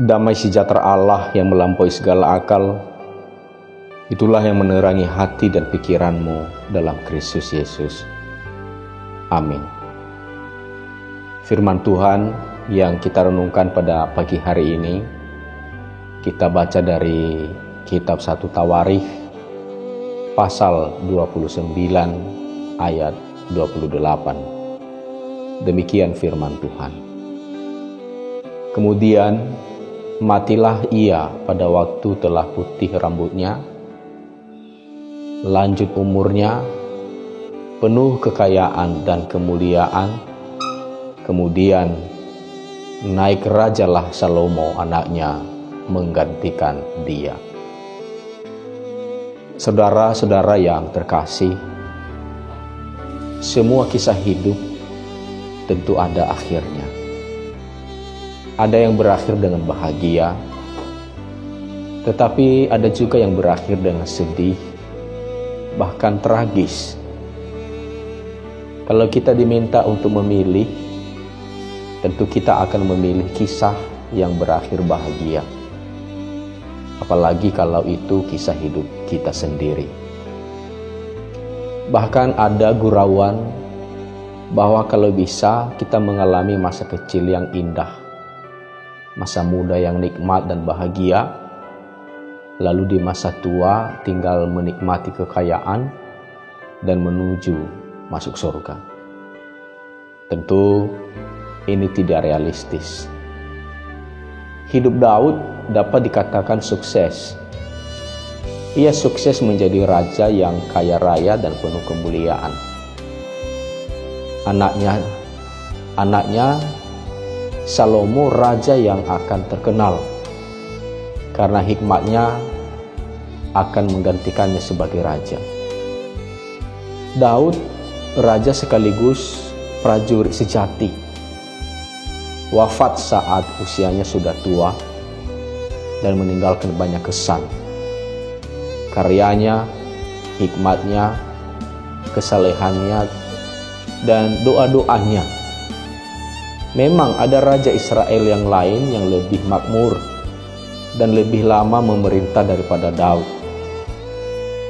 Damai sejahtera Allah yang melampaui segala akal, itulah yang menerangi hati dan pikiranmu dalam Kristus Yesus. Amin. Firman Tuhan yang kita renungkan pada pagi hari ini, kita baca dari kitab 1 Tawarikh, pasal 29 ayat 28. Demikian firman Tuhan. Kemudian matilah ia pada waktu telah putih rambutnya, lanjut umurnya, penuh kekayaan dan kemuliaan. Kemudian naik rajalah Salomo anaknya menggantikan dia. Saudara-saudara yang terkasih, semua kisah hidup tentu ada akhirnya. Ada yang berakhir dengan bahagia, tetapi ada juga yang berakhir dengan sedih, bahkan tragis. Kalau kita diminta untuk memilih, tentu kita akan memilih kisah yang berakhir bahagia. Apalagi kalau itu kisah hidup kita sendiri. Bahkan ada gurauan bahwa kalau bisa kita mengalami masa kecil yang indah, masa muda yang nikmat dan bahagia, lalu di masa tua tinggal menikmati kekayaan dan menuju masuk surga. Tentu ini tidak realistis. Hidup Daud dapat dikatakan sukses. Ia sukses menjadi raja yang kaya raya dan penuh kemuliaan. Anaknya Salomo raja yang akan terkenal karena hikmatnya akan menggantikannya sebagai raja. Daud raja sekaligus prajurit sejati, wafat saat usianya sudah tua dan meninggalkan banyak kesan. Karyanya, hikmatnya, kesalehannya, dan doa-doanya. Memang ada raja Israel yang lain yang lebih makmur dan lebih lama memerintah daripada Daud.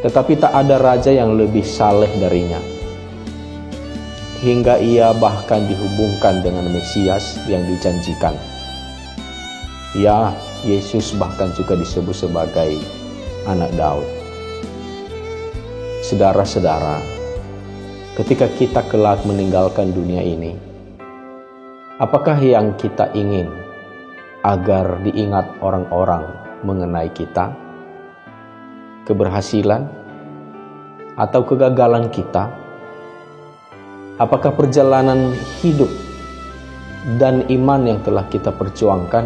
Tetapi tak ada raja yang lebih saleh darinya. Hingga ia bahkan dihubungkan dengan Mesias yang dijanjikan. Ya, Yesus bahkan juga disebut sebagai anak Daud. Saudara-saudara, ketika kita kelak meninggalkan dunia ini, apakah yang kita ingin agar diingat orang-orang mengenai kita? Keberhasilan atau kegagalan kita? Apakah perjalanan hidup dan iman yang telah kita perjuangkan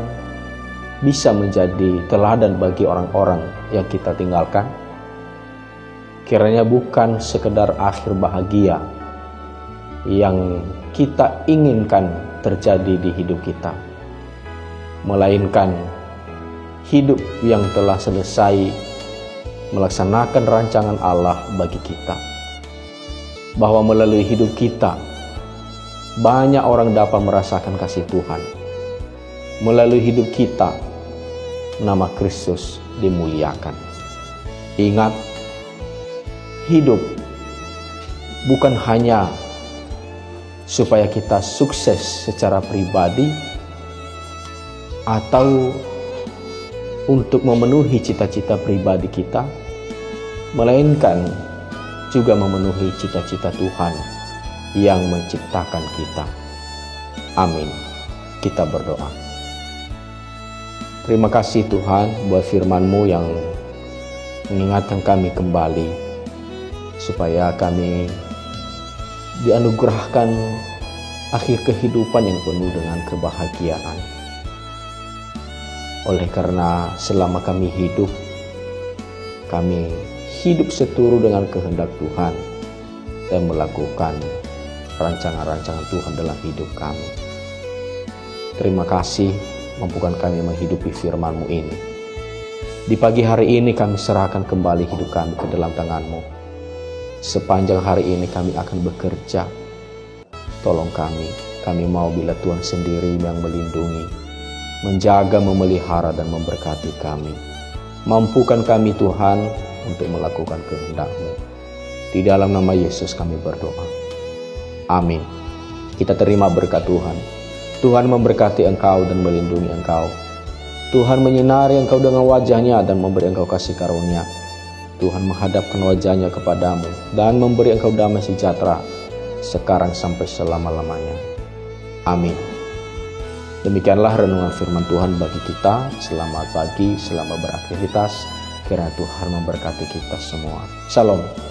bisa menjadi teladan bagi orang-orang yang kita tinggalkan? Kiranya bukan sekedar akhir bahagia yang kita inginkan terjadi di hidup kita, melainkan hidup yang telah selesai melaksanakan rancangan Allah bagi kita, bahwa melalui hidup kita banyak orang dapat merasakan kasih Tuhan. Melalui hidup kita nama Kristus dimuliakan. Ingat, hidup bukan hanya supaya kita sukses secara pribadi atau untuk memenuhi cita-cita pribadi kita, melainkan juga memenuhi cita-cita Tuhan yang menciptakan kita. Amin. Kita berdoa. Terima kasih Tuhan buat firman-Mu yang mengingatkan kami kembali supaya kami dianugerahkan akhir kehidupan yang penuh dengan kebahagiaan. Oleh karena selama kami hidup seturut dengan kehendak Tuhan dan melakukan rancangan-rancangan Tuhan dalam hidup kami. Terima kasih, mampukan kami menghidupi firman-Mu ini. Di pagi hari ini kami serahkan kembali hidup kami ke dalam tangan-Mu. Sepanjang hari ini kami akan bekerja. Tolong kami mau bila Tuhan sendiri yang melindungi, menjaga, memelihara, dan memberkati kami. Mampukan kami Tuhan untuk melakukan kehendak-Mu. Di dalam nama Yesus kami berdoa. Amin. Kita terima berkat Tuhan. Tuhan memberkati engkau dan melindungi engkau. Tuhan menyinari engkau dengan wajah-Nya dan memberi engkau kasih karunia. Tuhan menghadapkan wajah-Nya kepadamu dan memberi engkau damai sejahtera sekarang sampai selama-lamanya. Amin. Demikianlah renungan firman Tuhan bagi kita. Selamat pagi, selamat beraktivitas. Kiranya Tuhan memberkati kita semua. Shalom.